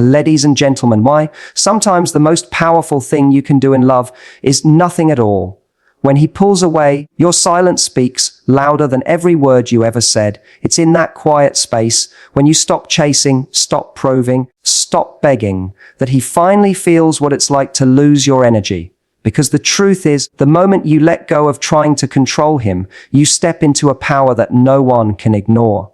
Ladies and gentlemen, why? Sometimes the most powerful thing you can do in love is nothing at all. When he pulls away, your silence speaks louder than every word you ever said. It's in that quiet space, when you stop chasing, stop proving, stop begging, that he finally feels what it's like to lose your energy. Because the truth is, the moment you let go of trying to control him, you step into a power that no one can ignore.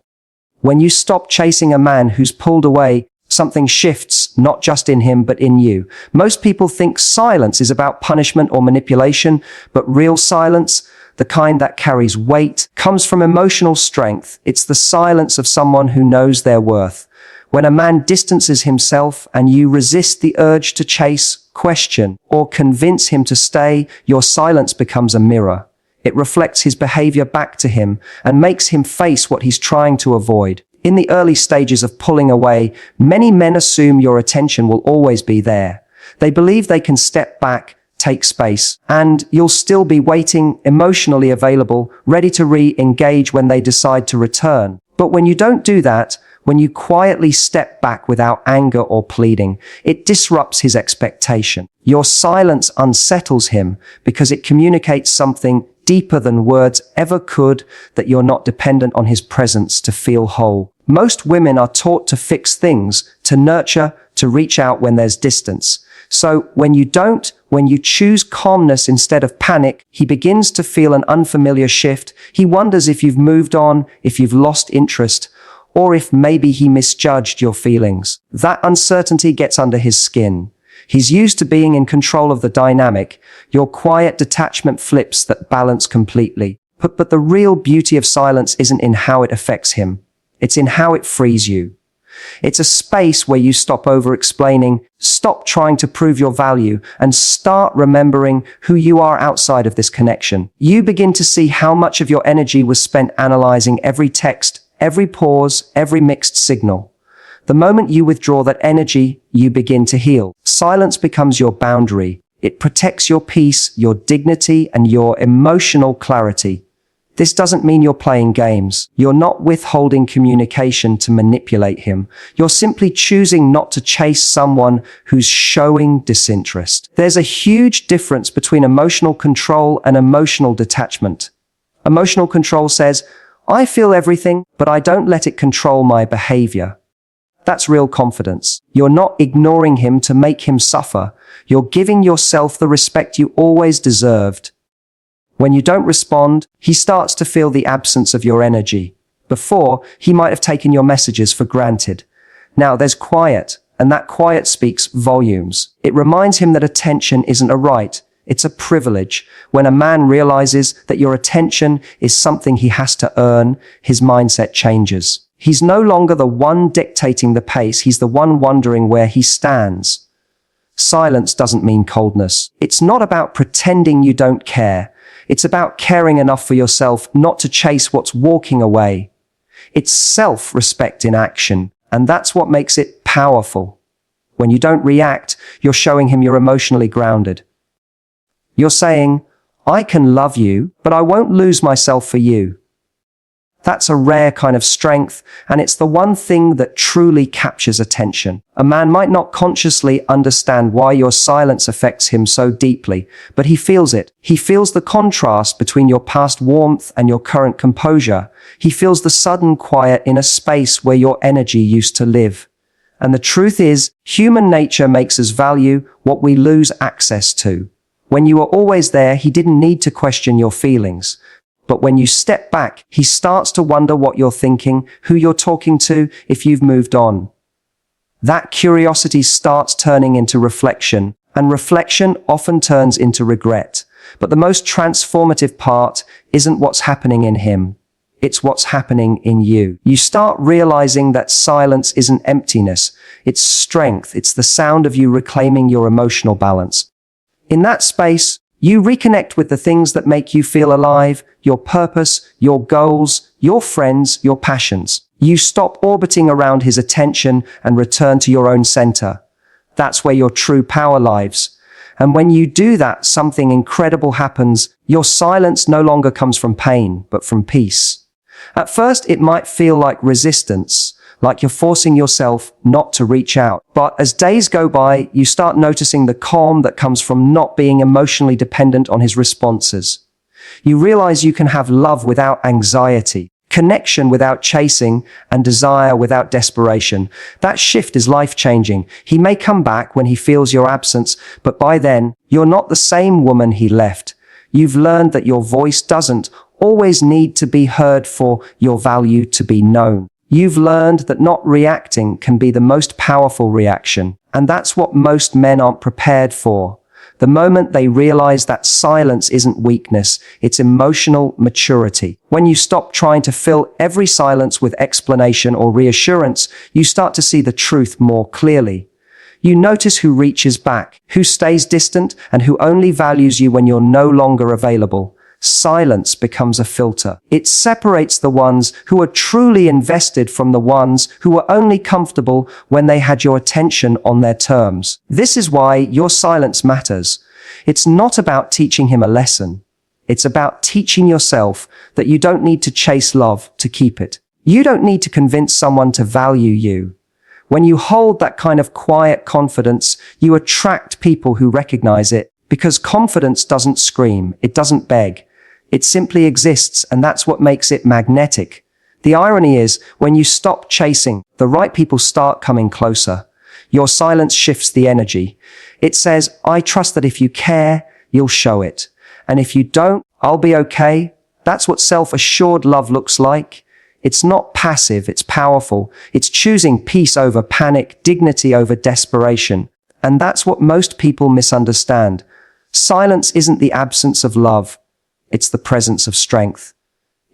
When you stop chasing a man who's pulled away, something shifts, not just in him, but in you. Most people think silence is about punishment or manipulation, but real silence, the kind that carries weight, comes from emotional strength. It's the silence of someone who knows their worth. When a man distances himself and you resist the urge to chase, question, or convince him to stay, your silence becomes a mirror. It reflects his behavior back to him and makes him face what he's trying to avoid. In the early stages of pulling away, many men assume your attention will always be there. They believe they can step back, take space, and you'll still be waiting, emotionally available, ready to re-engage when they decide to return. But when you don't do that, when you quietly step back without anger or pleading, it disrupts his expectation. Your silence unsettles him because it communicates something deeper than words ever could, that you're not dependent on his presence to feel whole. Most women are taught to fix things, to nurture, to reach out when there's distance. So when you don't, when you choose calmness instead of panic, he begins to feel an unfamiliar shift. He wonders if you've moved on, if you've lost interest, or if maybe he misjudged your feelings. That uncertainty gets under his skin. He's used to being in control of the dynamic. Your quiet detachment flips that balance completely. But the real beauty of silence isn't in how it affects him. It's in how it frees you. It's a space where you stop over-explaining, stop trying to prove your value, and start remembering who you are outside of this connection. You begin to see how much of your energy was spent analyzing every text, every pause, every mixed signal. The moment you withdraw that energy, you begin to heal. Silence becomes your boundary. It protects your peace, your dignity, and your emotional clarity. This doesn't mean you're playing games. You're not withholding communication to manipulate him. You're simply choosing not to chase someone who's showing disinterest. There's a huge difference between emotional control and emotional detachment. Emotional control says, I feel everything, but I don't let it control my behavior. That's real confidence. You're not ignoring him to make him suffer. You're giving yourself the respect you always deserved. When you don't respond, he starts to feel the absence of your energy. Before, he might have taken your messages for granted. Now there's quiet, and that quiet speaks volumes. It reminds him that attention isn't a right, it's a privilege. When a man realizes that your attention is something he has to earn, his mindset changes. He's no longer the one dictating the pace, he's the one wondering where he stands. Silence doesn't mean coldness. It's not about pretending you don't care. It's about caring enough for yourself not to chase what's walking away. It's self-respect in action, and that's what makes it powerful. When you don't react, you're showing him you're emotionally grounded. You're saying, I can love you, but I won't lose myself for you. That's a rare kind of strength, and it's the one thing that truly captures attention. A man might not consciously understand why your silence affects him so deeply, but he feels it. He feels the contrast between your past warmth and your current composure. He feels the sudden quiet in a space where your energy used to live. And the truth is, human nature makes us value what we lose access to. When you were always there, he didn't need to question your feelings. But when you step back, he starts to wonder what you're thinking, who you're talking to, if you've moved on. That curiosity starts turning into reflection, and reflection often turns into regret. But the most transformative part isn't what's happening in him. It's what's happening in you. You start realizing that silence isn't emptiness. It's strength. It's the sound of you reclaiming your emotional balance. In that space, you reconnect with the things that make you feel alive, your purpose, your goals, your friends, your passions. You stop orbiting around his attention and return to your own center. That's where your true power lives. And when you do that, something incredible happens. Your silence no longer comes from pain, but from peace. At first, it might feel like resistance, like you're forcing yourself not to reach out. But as days go by, you start noticing the calm that comes from not being emotionally dependent on his responses. You realize you can have love without anxiety, connection without chasing, and desire without desperation. That shift is life-changing. He may come back when he feels your absence, but by then, you're not the same woman he left. You've learned that your voice doesn't always need to be heard for your value to be known. You've learned that not reacting can be the most powerful reaction, and that's what most men aren't prepared for. The moment they realize that silence isn't weakness, it's emotional maturity. When you stop trying to fill every silence with explanation or reassurance, you start to see the truth more clearly. You notice who reaches back, who stays distant, and who only values you when you're no longer available. Silence becomes a filter. It separates the ones who are truly invested from the ones who were only comfortable when they had your attention on their terms. This is why your silence matters. It's not about teaching him a lesson. It's about teaching yourself that you don't need to chase love to keep it. You don't need to convince someone to value you. When you hold that kind of quiet confidence, you attract people who recognize it, because confidence doesn't scream, it doesn't beg. It simply exists, and that's what makes it magnetic. The irony is, when you stop chasing, the right people start coming closer. Your silence shifts the energy. It says, I trust that if you care, you'll show it. And if you don't, I'll be okay. That's what self-assured love looks like. It's not passive, it's powerful. It's choosing peace over panic, dignity over desperation. And that's what most people misunderstand. Silence isn't the absence of love. It's the presence of strength.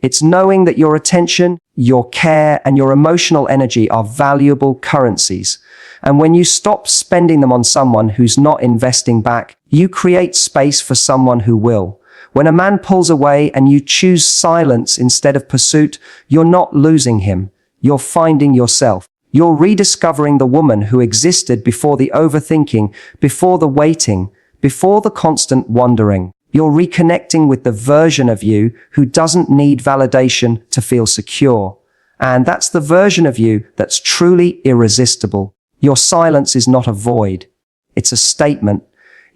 It's knowing that your attention, your care, and your emotional energy are valuable currencies. And when you stop spending them on someone who's not investing back, you create space for someone who will. When a man pulls away and you choose silence instead of pursuit, you're not losing him. You're finding yourself. You're rediscovering the woman who existed before the overthinking, before the waiting, before the constant wondering. You're reconnecting with the version of you who doesn't need validation to feel secure. And that's the version of you that's truly irresistible. Your silence is not a void. It's a statement.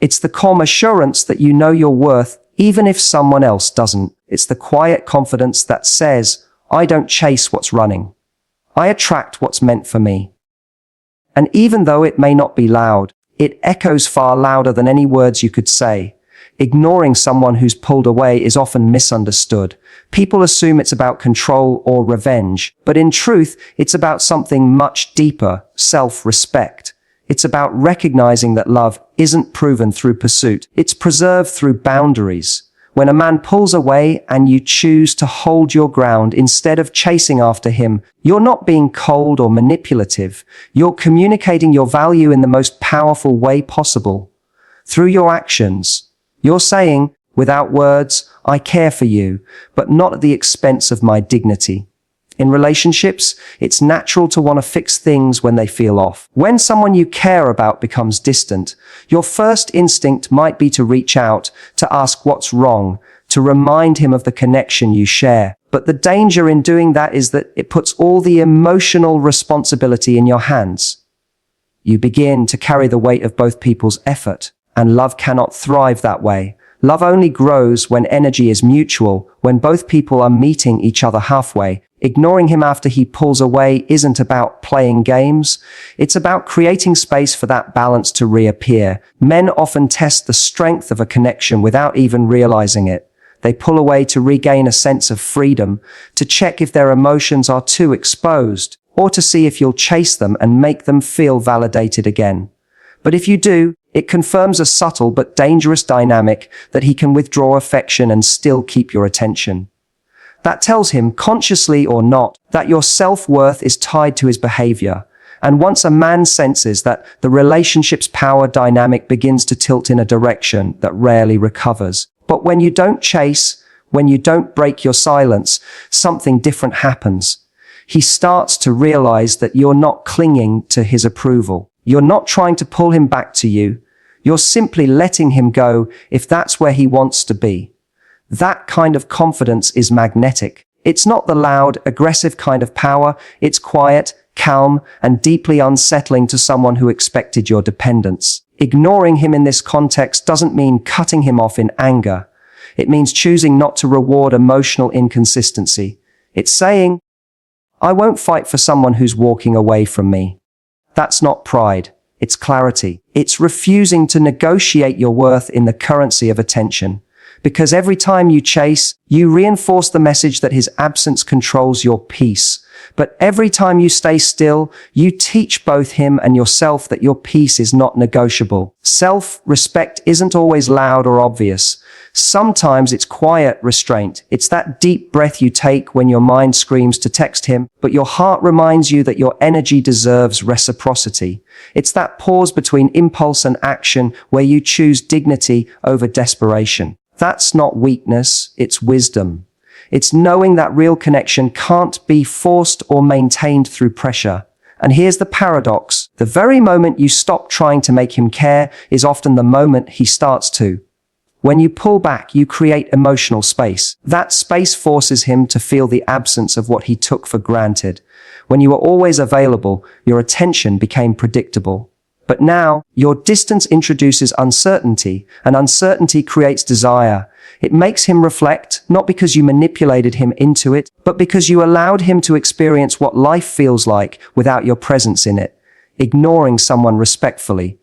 It's the calm assurance that you know your worth even if someone else doesn't. It's the quiet confidence that says, I don't chase what's running. I attract what's meant for me. And even though it may not be loud, it echoes far louder than any words you could say. Ignoring someone who's pulled away is often misunderstood. People assume it's about control or revenge, but in truth, it's about something much deeper, self-respect. It's about recognizing that love isn't proven through pursuit. It's preserved through boundaries. When a man pulls away and you choose to hold your ground instead of chasing after him, you're not being cold or manipulative. You're communicating your value in the most powerful way possible. Through your actions, you're saying, without words, I care for you, but not at the expense of my dignity. In relationships, it's natural to want to fix things when they feel off. When someone you care about becomes distant, your first instinct might be to reach out, to ask what's wrong, to remind him of the connection you share. But the danger in doing that is that it puts all the emotional responsibility in your hands. You begin to carry the weight of both people's effort, and love cannot thrive that way. Love only grows when energy is mutual, when both people are meeting each other halfway. Ignoring him after he pulls away isn't about playing games. It's about creating space for that balance to reappear. Men often test the strength of a connection without even realizing it. They pull away to regain a sense of freedom, to check if their emotions are too exposed, or to see if you'll chase them and make them feel validated again. But if you do, it confirms a subtle but dangerous dynamic that he can withdraw affection and still keep your attention. That tells him, consciously or not, that your self-worth is tied to his behavior. And once a man senses that, the relationship's power dynamic begins to tilt in a direction that rarely recovers. But when you don't chase, when you don't break your silence, something different happens. He starts to realize that you're not clinging to his approval. You're not trying to pull him back to you. You're simply letting him go if that's where he wants to be. That kind of confidence is magnetic. It's not the loud, aggressive kind of power. It's quiet, calm, and deeply unsettling to someone who expected your dependence. Ignoring him in this context doesn't mean cutting him off in anger. It means choosing not to reward emotional inconsistency. It's saying, I won't fight for someone who's walking away from me. That's not pride. It's clarity. It's refusing to negotiate your worth in the currency of attention. Because every time you chase, you reinforce the message that his absence controls your peace. But every time you stay still, you teach both him and yourself that your peace is not negotiable. Self-respect isn't always loud or obvious. Sometimes it's quiet restraint. It's that deep breath you take when your mind screams to text him, but your heart reminds you that your energy deserves reciprocity. It's that pause between impulse and action where you choose dignity over desperation. That's not weakness, it's wisdom. It's knowing that real connection can't be forced or maintained through pressure. And here's the paradox. The very moment you stop trying to make him care is often the moment he starts to. When you pull back, you create emotional space. That space forces him to feel the absence of what he took for granted. When you were always available, your attention became predictable. But now, your distance introduces uncertainty, and uncertainty creates desire. It makes him reflect, not because you manipulated him into it, but because you allowed him to experience what life feels like without your presence in it. Ignoring someone respectfully,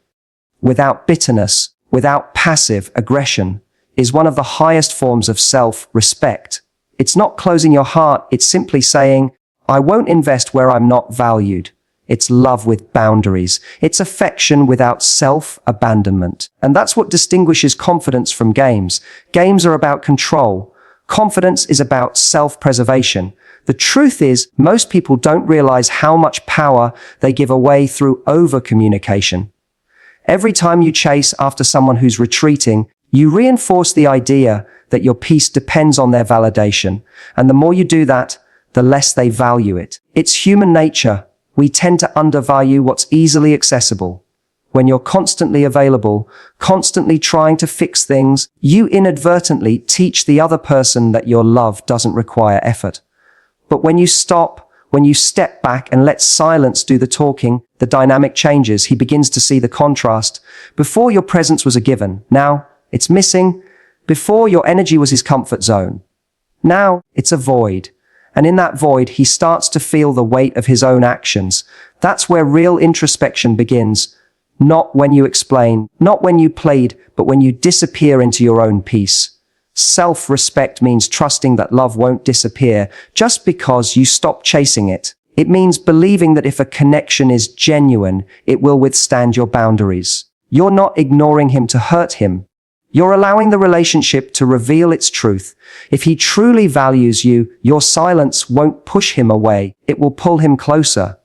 without bitterness, without passive aggression, is one of the highest forms of self-respect. It's not closing your heart, it's simply saying, I won't invest where I'm not valued. It's love with boundaries. It's affection without self-abandonment. And that's what distinguishes confidence from games. Games are about control. Confidence is about self-preservation. The truth is, most people don't realize how much power they give away through over-communication. Every time you chase after someone who's retreating, you reinforce the idea that your peace depends on their validation. And the more you do that, the less they value it. It's human nature. We tend to undervalue what's easily accessible. When you're constantly available, constantly trying to fix things, you inadvertently teach the other person that your love doesn't require effort. But when you stop, when you step back and let silence do the talking, the dynamic changes. He begins to see the contrast. Before, your presence was a given. Now, it's missing. Before, your energy was his comfort zone. Now, it's a void. And in that void, he starts to feel the weight of his own actions. That's where real introspection begins. Not when you explain, not when you plead, but when you disappear into your own peace. Self-respect means trusting that love won't disappear just because you stop chasing it. It means believing that if a connection is genuine, it will withstand your boundaries. You're not ignoring him to hurt him. You're allowing the relationship to reveal its truth. If he truly values you, your silence won't push him away. It will pull him closer.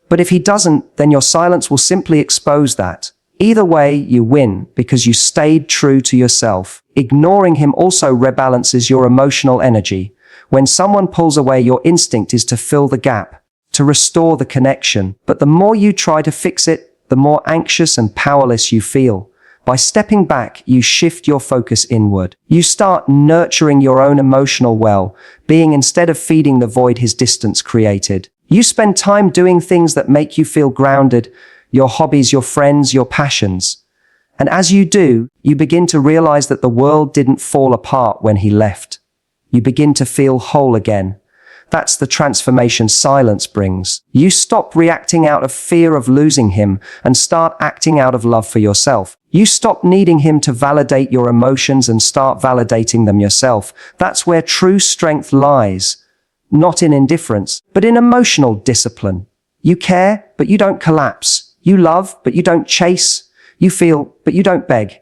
But if he doesn't, then your silence will simply expose that. Either way, you win because you stayed true to yourself. Ignoring him also rebalances your emotional energy. When someone pulls away, your instinct is to fill the gap, to restore the connection. But the more you try to fix it, the more anxious and powerless you feel. By stepping back, you shift your focus inward. You start nurturing your own emotional well-being instead of feeding the void his distance created. You spend time doing things that make you feel grounded, your hobbies, your friends, your passions. And as you do, you begin to realize that the world didn't fall apart when he left. You begin to feel whole again. That's the transformation silence brings. You stop reacting out of fear of losing him and start acting out of love for yourself. You stop needing him to validate your emotions and start validating them yourself. That's where true strength lies. Not in indifference, but in emotional discipline. You care, but you don't collapse. You love, but you don't chase. You feel, but you don't beg.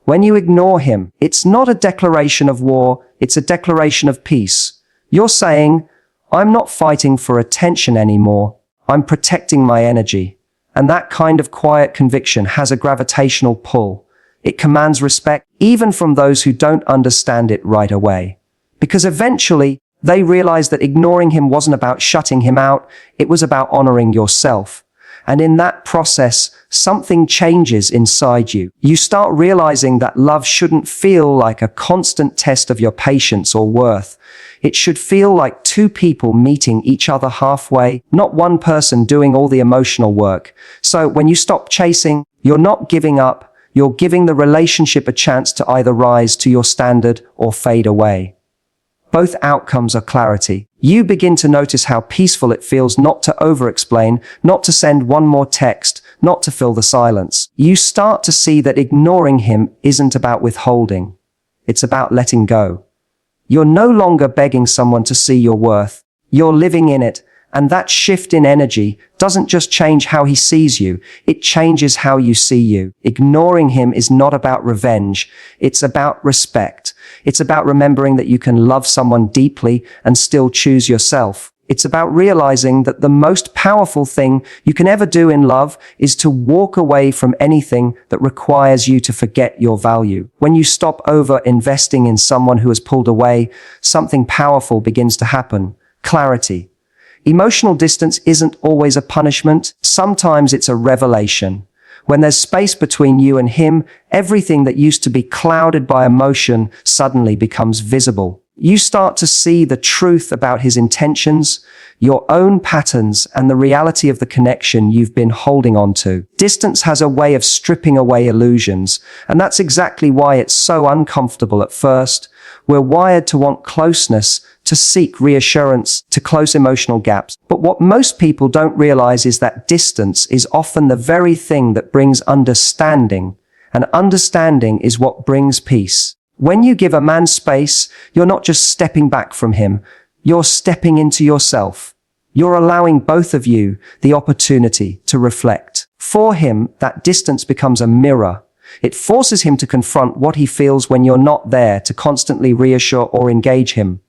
When you ignore him, it's not a declaration of war, it's a declaration of peace. You're saying, I'm not fighting for attention anymore. I'm protecting my energy. And that kind of quiet conviction has a gravitational pull. It commands respect, even from those who don't understand it right away. Because eventually, they realize that ignoring him wasn't about shutting him out, it was about honoring yourself. And in that process, something changes inside you. You start realizing that love shouldn't feel like a constant test of your patience or worth. It should feel like two people meeting each other halfway, not one person doing all the emotional work. So when you stop chasing, you're not giving up, you're giving the relationship a chance to either rise to your standard or fade away. Both outcomes are clarity. You begin to notice how peaceful it feels not to over-explain, not to send one more text, not to fill the silence. You start to see that ignoring him isn't about withholding. It's about letting go. You're no longer begging someone to see your worth. You're living in it. And that shift in energy doesn't just change how he sees you, it changes how you see you. Ignoring him is not about revenge, it's about respect. It's about remembering that you can love someone deeply and still choose yourself. It's about realizing that the most powerful thing you can ever do in love is to walk away from anything that requires you to forget your value. When you stop over-investing in someone who has pulled away, something powerful begins to happen. Clarity. Emotional distance isn't always a punishment. Sometimes it's a revelation. When there's space between you and him, everything that used to be clouded by emotion suddenly becomes visible. You start to see the truth about his intentions, your own patterns, and the reality of the connection you've been holding on to. Distance has a way of stripping away illusions, and that's exactly why it's so uncomfortable at first. We're wired to want closeness, to seek reassurance, to close emotional gaps. But what most people don't realize is that distance is often the very thing that brings understanding, and understanding is what brings peace. When you give a man space, you're not just stepping back from him, you're stepping into yourself. You're allowing both of you the opportunity to reflect. For him, that distance becomes a mirror. It forces him to confront what he feels when you're not there to constantly reassure or engage him.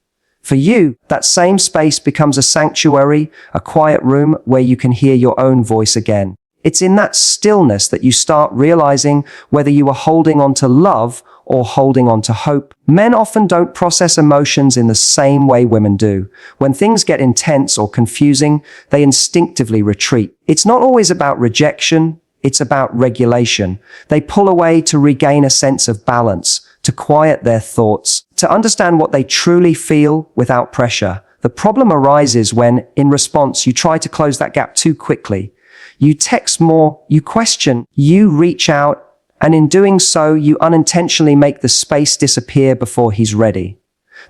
For you, that same space becomes a sanctuary, a quiet room where you can hear your own voice again. It's in that stillness that you start realizing whether you are holding on to love or holding on to hope. Men often don't process emotions in the same way women do. When things get intense or confusing, they instinctively retreat. It's not always about rejection, it's about regulation. They pull away to regain a sense of balance, to quiet their thoughts, to understand what they truly feel without pressure. The problem arises when, in response, you try to close that gap too quickly. You text more, you question, you reach out, and in doing so, you unintentionally make the space disappear before he's ready.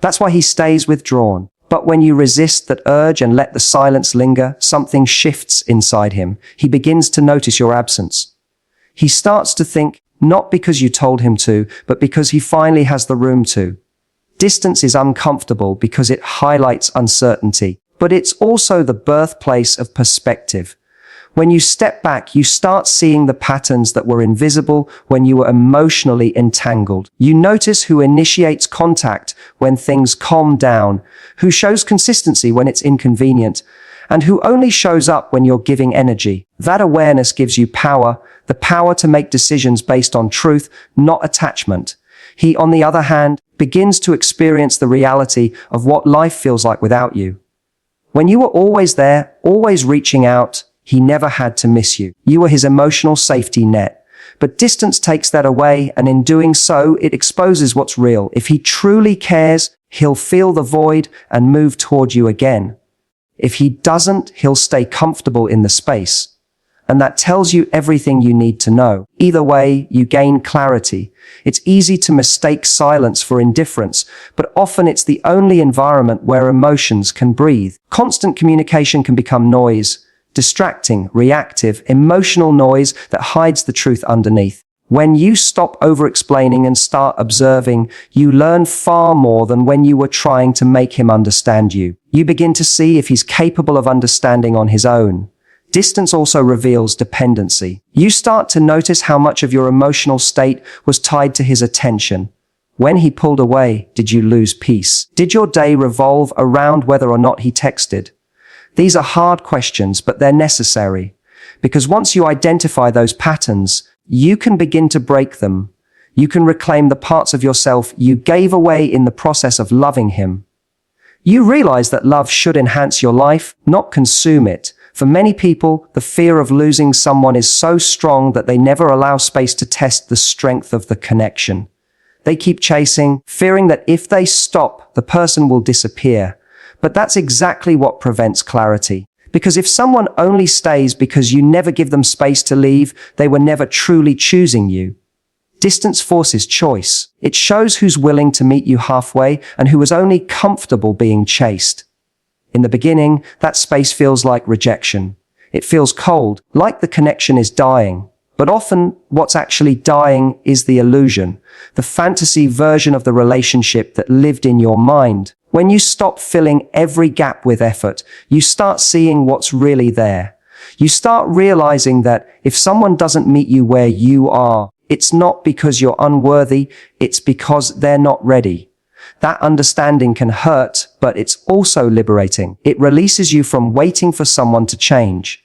That's why he stays withdrawn. But when you resist that urge and let the silence linger, something shifts inside him. He begins to notice your absence. He starts to think, not because you told him to, but because he finally has the room to. Distance is uncomfortable because it highlights uncertainty, but it's also the birthplace of perspective. When you step back, you start seeing the patterns that were invisible when you were emotionally entangled. You notice who initiates contact when things calm down, who shows consistency when it's inconvenient, and who only shows up when you're giving energy. That awareness gives you power, the power to make decisions based on truth, not attachment. He, on the other hand, begins to experience the reality of what life feels like without you. When you were always there, always reaching out, he never had to miss you. You were his emotional safety net. But distance takes that away, and in doing so, it exposes what's real. If he truly cares, he'll feel the void and move toward you again. If he doesn't, he'll stay comfortable in the space. And that tells you everything you need to know. Either way, you gain clarity. It's easy to mistake silence for indifference, but often it's the only environment where emotions can breathe. Constant communication can become noise. Distracting, reactive, emotional noise that hides the truth underneath. When you stop over-explaining and start observing, you learn far more than when you were trying to make him understand you. You begin to see if he's capable of understanding on his own. Distance also reveals dependency. You start to notice how much of your emotional state was tied to his attention. When he pulled away, did you lose peace? Did your day revolve around whether or not he texted? These are hard questions, but they're necessary. Because once you identify those patterns, you can begin to break them. You can reclaim the parts of yourself you gave away in the process of loving him. You realize that love should enhance your life, not consume it. For many people, the fear of losing someone is so strong that they never allow space to test the strength of the connection. They keep chasing, fearing that if they stop, the person will disappear. But that's exactly what prevents clarity. Because if someone only stays because you never give them space to leave, they were never truly choosing you. Distance forces choice. It shows who's willing to meet you halfway and who is only comfortable being chased. In the beginning, that space feels like rejection. It feels cold, like the connection is dying. But often, what's actually dying is the illusion, the fantasy version of the relationship that lived in your mind. When you stop filling every gap with effort, you start seeing what's really there. You start realizing that if someone doesn't meet you where you are, it's not because you're unworthy, it's because they're not ready. That understanding can hurt, but it's also liberating. It releases you from waiting for someone to change.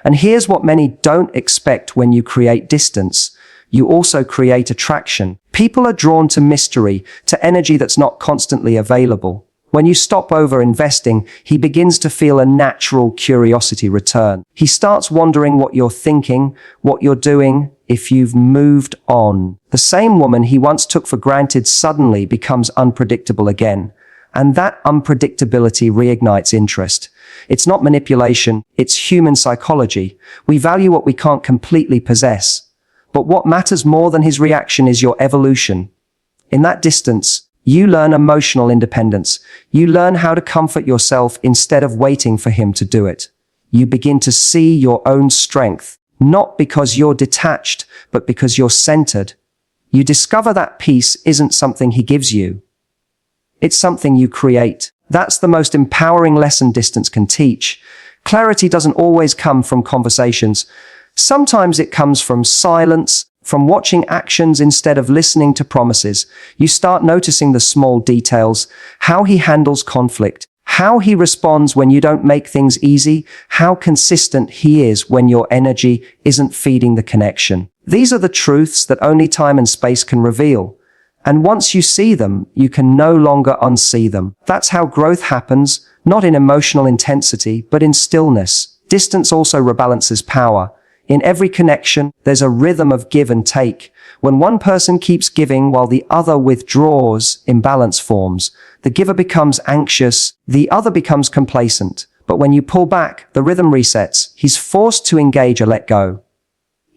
And here's what many don't expect when you create distance. You also create attraction. People are drawn to mystery, to energy that's not constantly available. When you stop over-investing, he begins to feel a natural curiosity return. He starts wondering what you're thinking, what you're doing, if you've moved on. The same woman he once took for granted suddenly becomes unpredictable again. And that unpredictability reignites interest. It's not manipulation, it's human psychology. We value what we can't completely possess. But what matters more than his reaction is your evolution. In that distance, you learn emotional independence. You learn how to comfort yourself instead of waiting for him to do it. You begin to see your own strength, not because you're detached, but because you're centered. You discover that peace isn't something he gives you. It's something you create. That's the most empowering lesson distance can teach. Clarity doesn't always come from conversations. Sometimes it comes from silence, from watching actions instead of listening to promises. You start noticing the small details, how he handles conflict, how he responds when you don't make things easy, how consistent he is when your energy isn't feeding the connection. These are the truths that only time and space can reveal. And once you see them, you can no longer unsee them. That's how growth happens, not in emotional intensity, but in stillness. Distance also rebalances power. In every connection, there's a rhythm of give and take. When one person keeps giving while the other withdraws, imbalance forms. The giver becomes anxious, the other becomes complacent. But when you pull back, the rhythm resets. He's forced to engage or let go.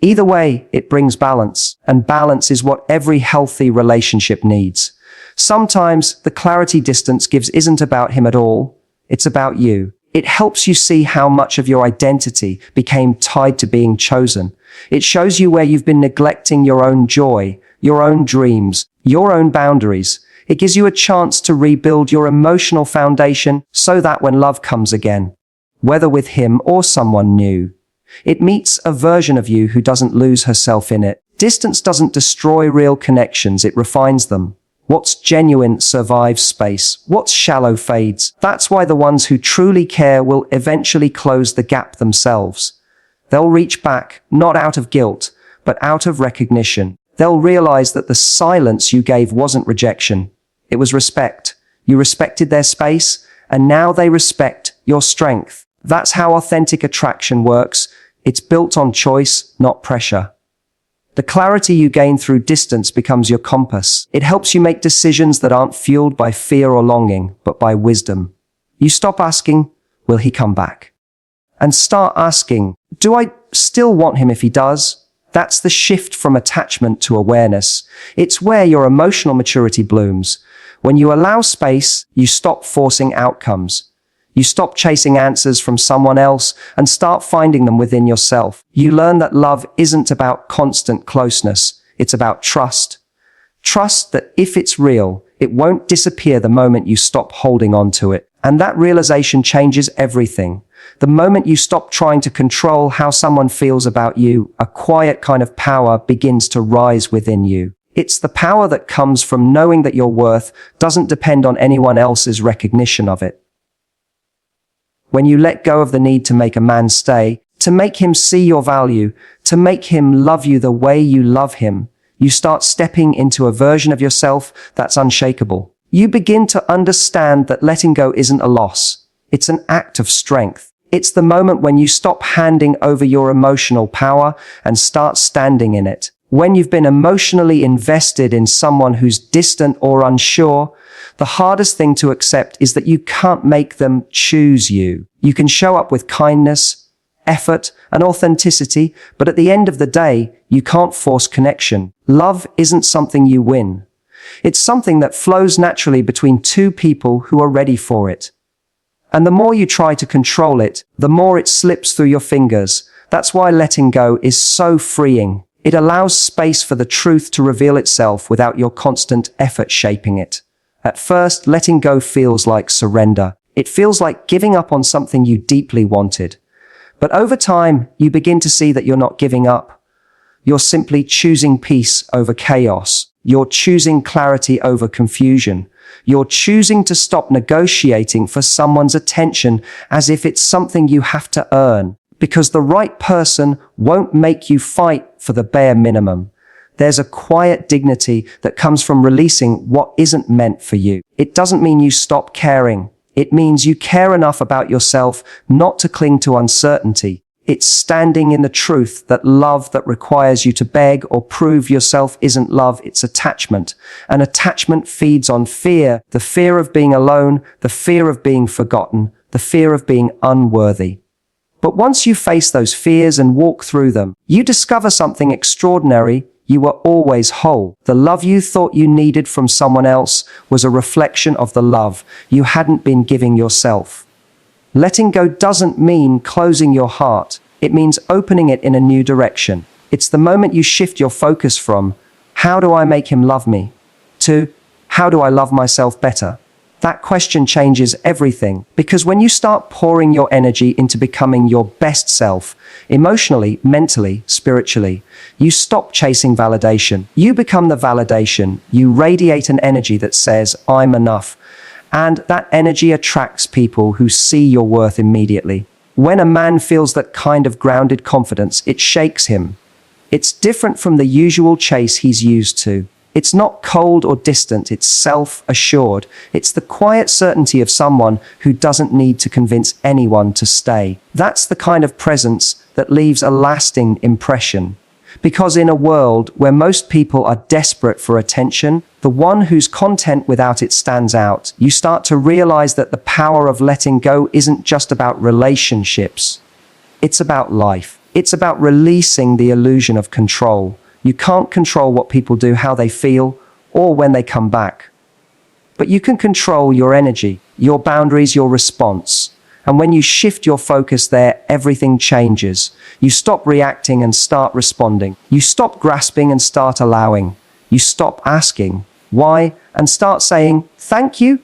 Either way, it brings balance, and balance is what every healthy relationship needs. Sometimes the clarity distance gives isn't about him at all, it's about you. It helps you see how much of your identity became tied to being chosen. It shows you where you've been neglecting your own joy, your own dreams, your own boundaries. It gives you a chance to rebuild your emotional foundation so that when love comes again, whether with him or someone new, it meets a version of you who doesn't lose herself in it. Distance doesn't destroy real connections, it refines them. What's genuine survives space. What's shallow fades. That's why the ones who truly care will eventually close the gap themselves. They'll reach back, not out of guilt, but out of recognition. They'll realize that the silence you gave wasn't rejection. It was respect. You respected their space, and now they respect your strength. That's how authentic attraction works. It's built on choice, not pressure. The clarity you gain through distance becomes your compass. It helps you make decisions that aren't fueled by fear or longing, but by wisdom. You stop asking, will he come back? And start asking, do I still want him if he does? That's the shift from attachment to awareness. It's where your emotional maturity blooms. When you allow space, you stop forcing outcomes. You stop chasing answers from someone else and start finding them within yourself. You learn that love isn't about constant closeness. It's about trust. Trust that if it's real, it won't disappear the moment you stop holding on to it. And that realization changes everything. The moment you stop trying to control how someone feels about you, a quiet kind of power begins to rise within you. It's the power that comes from knowing that your worth doesn't depend on anyone else's recognition of it. When you let go of the need to make a man stay, to make him see your value, to make him love you the way you love him, you start stepping into a version of yourself that's unshakable. You begin to understand that letting go isn't a loss. It's an act of strength. It's the moment when you stop handing over your emotional power and start standing in it. When you've been emotionally invested in someone who's distant or unsure, the hardest thing to accept is that you can't make them choose you. You can show up with kindness, effort, and authenticity, but at the end of the day, you can't force connection. Love isn't something you win. It's something that flows naturally between two people who are ready for it. And the more you try to control it, the more it slips through your fingers. That's why letting go is so freeing. It allows space for the truth to reveal itself without your constant effort shaping it. At first, letting go feels like surrender. It feels like giving up on something you deeply wanted. But over time, you begin to see that you're not giving up. You're simply choosing peace over chaos. You're choosing clarity over confusion. You're choosing to stop negotiating for someone's attention as if it's something you have to earn. Because the right person won't make you fight for the bare minimum. There's a quiet dignity that comes from releasing what isn't meant for you. It doesn't mean you stop caring. It means you care enough about yourself not to cling to uncertainty. It's standing in the truth that love that requires you to beg or prove yourself isn't love, it's attachment. And attachment feeds on fear, the fear of being alone, the fear of being forgotten, the fear of being unworthy. But once you face those fears and walk through them, you discover something extraordinary. You were always whole. The love you thought you needed from someone else was a reflection of the love you hadn't been giving yourself. Letting go doesn't mean closing your heart. It means opening it in a new direction. It's the moment you shift your focus from, how do I make him love me, to, how do I love myself better? That question changes everything, because when you start pouring your energy into becoming your best self, emotionally, mentally, spiritually, you stop chasing validation. You become the validation. You radiate an energy that says, I'm enough. And that energy attracts people who see your worth immediately. When a man feels that kind of grounded confidence, it shakes him. It's different from the usual chase he's used to. It's not cold or distant, it's self-assured. It's the quiet certainty of someone who doesn't need to convince anyone to stay. That's the kind of presence that leaves a lasting impression. Because in a world where most people are desperate for attention, the one who's content without it stands out. You start to realize that the power of letting go isn't just about relationships. It's about life. It's about releasing the illusion of control. You can't control what people do, how they feel, or when they come back. But you can control your energy, your boundaries, your response. And when you shift your focus there, everything changes. You stop reacting and start responding. You stop grasping and start allowing. You stop asking why and start saying, thank you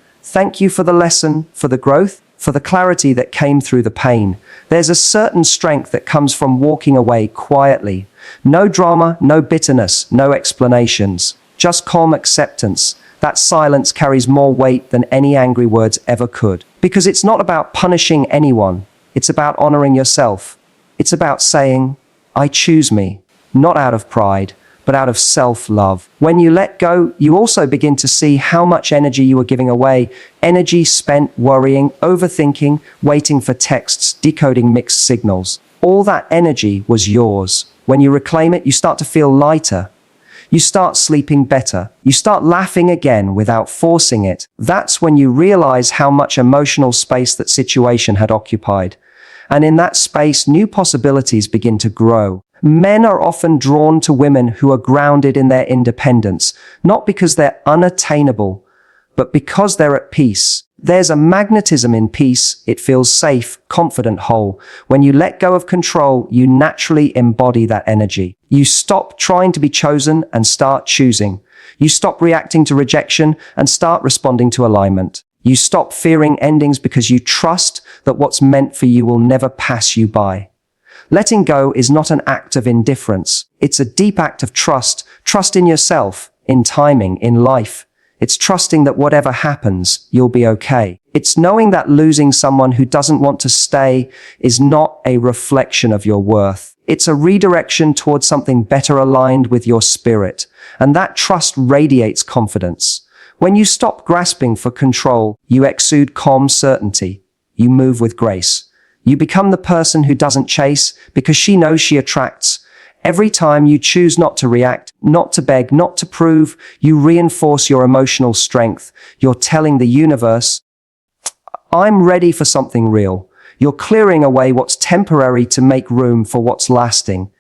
for the lesson, for the growth, for the clarity that came through the pain. There's a certain strength that comes from walking away quietly. No drama, no bitterness, no explanations, just calm acceptance. That silence carries more weight than any angry words ever could. Because it's not about punishing anyone. It's about honoring yourself. It's about saying, I choose me, not out of pride, but out of self-love. When you let go, you also begin to see how much energy you were giving away. Energy spent worrying, overthinking, waiting for texts, decoding mixed signals. All that energy was yours. When you reclaim it, you start to feel lighter. You start sleeping better. You start laughing again without forcing it. That's when you realize how much emotional space that situation had occupied. And in that space, new possibilities begin to grow. Men are often drawn to women who are grounded in their independence, not because they're unattainable, but because they're at peace. There's a magnetism in peace. It feels safe, confident, whole. When you let go of control, you naturally embody that energy. You stop trying to be chosen and start choosing. You stop reacting to rejection and start responding to alignment. You stop fearing endings because you trust that what's meant for you will never pass you by. Letting go is not an act of indifference. It's a deep act of trust. Trust in yourself, in timing, in life. It's trusting that whatever happens, you'll be okay. It's knowing that losing someone who doesn't want to stay is not a reflection of your worth. It's a redirection towards something better aligned with your spirit. And that trust radiates confidence. When you stop grasping for control, you exude calm certainty. You move with grace. You become the person who doesn't chase because she knows she attracts. Every time you choose not to react, not to beg, not to prove, you reinforce your emotional strength. You're telling the universe, I'm ready for something real. You're clearing away what's temporary to make room for what's lasting.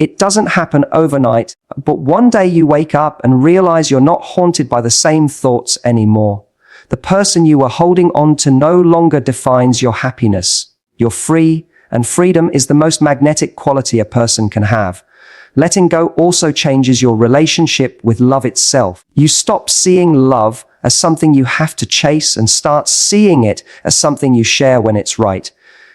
It doesn't happen overnight, but one day you wake up and realize you're not haunted by the same thoughts anymore. The person you were holding on to no longer defines your happiness. You're free, and freedom is the most magnetic quality a person can have. Letting go also changes your relationship with love itself. You stop seeing love as something you have to chase and start seeing it as something you share when it's right.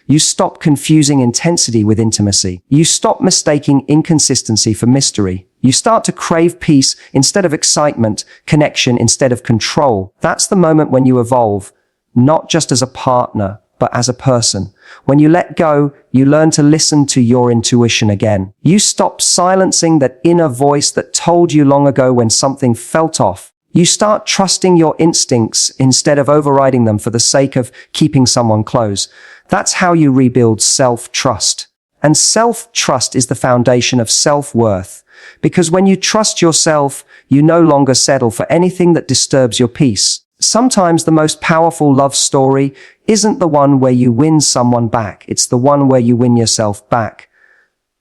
You stop confusing intensity with intimacy. You stop mistaking inconsistency for mystery. You start to crave peace instead of excitement, connection instead of control. That's the moment when you evolve, not just as a partner, but as a person. When you let go, you learn to listen to your intuition again. You stop silencing that inner voice that told you long ago when something felt off. You start trusting your instincts instead of overriding them for the sake of keeping someone close. That's how you rebuild self-trust. And self-trust is the foundation of self-worth. Because when you trust yourself, you no longer settle for anything that disturbs your peace. Sometimes the most powerful love story isn't the one where you win someone back. It's the one where you win yourself back.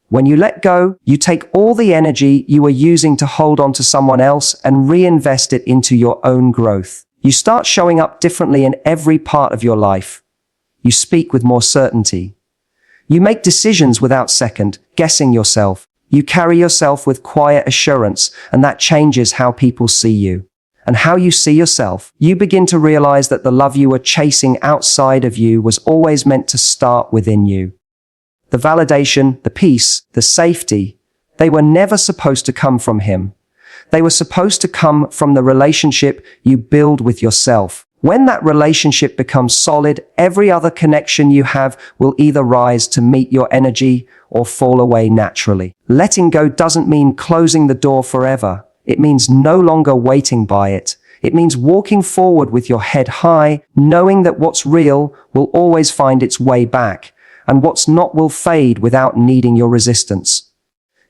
When you let go, you take all the energy you were using to hold on to someone else and reinvest it into your own growth. You start showing up differently in every part of your life. You speak with more certainty. You make decisions without second guessing yourself. You carry yourself with quiet assurance, and that changes how people see you and how you see yourself. You begin to realize that the love you were chasing outside of you was always meant to start within you. The validation, the peace, the safety, they were never supposed to come from him. They were supposed to come from the relationship you build with yourself. When that relationship becomes solid, every other connection you have will either rise to meet your energy or fall away naturally. Letting go doesn't mean closing the door forever. It means no longer waiting by it. It means walking forward with your head high, knowing that what's real will always find its way back, and what's not will fade without needing your resistance.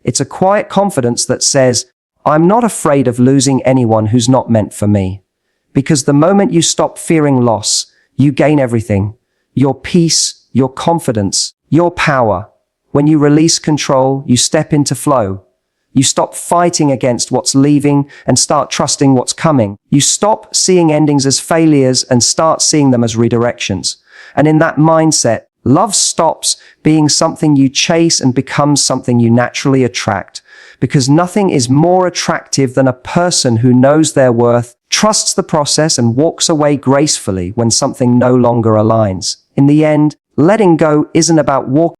It's a quiet confidence that says, I'm not afraid of losing anyone who's not meant for me. Because the moment you stop fearing loss, you gain everything. Your peace, your confidence, your power. When you release control, you step into flow. You stop fighting against what's leaving and start trusting what's coming. You stop seeing endings as failures and start seeing them as redirections. And in that mindset, love stops being something you chase and becomes something you naturally attract. Because nothing is more attractive than a person who knows their worth, trusts the process, and walks away gracefully when something no longer aligns. In the end, letting go isn't about walking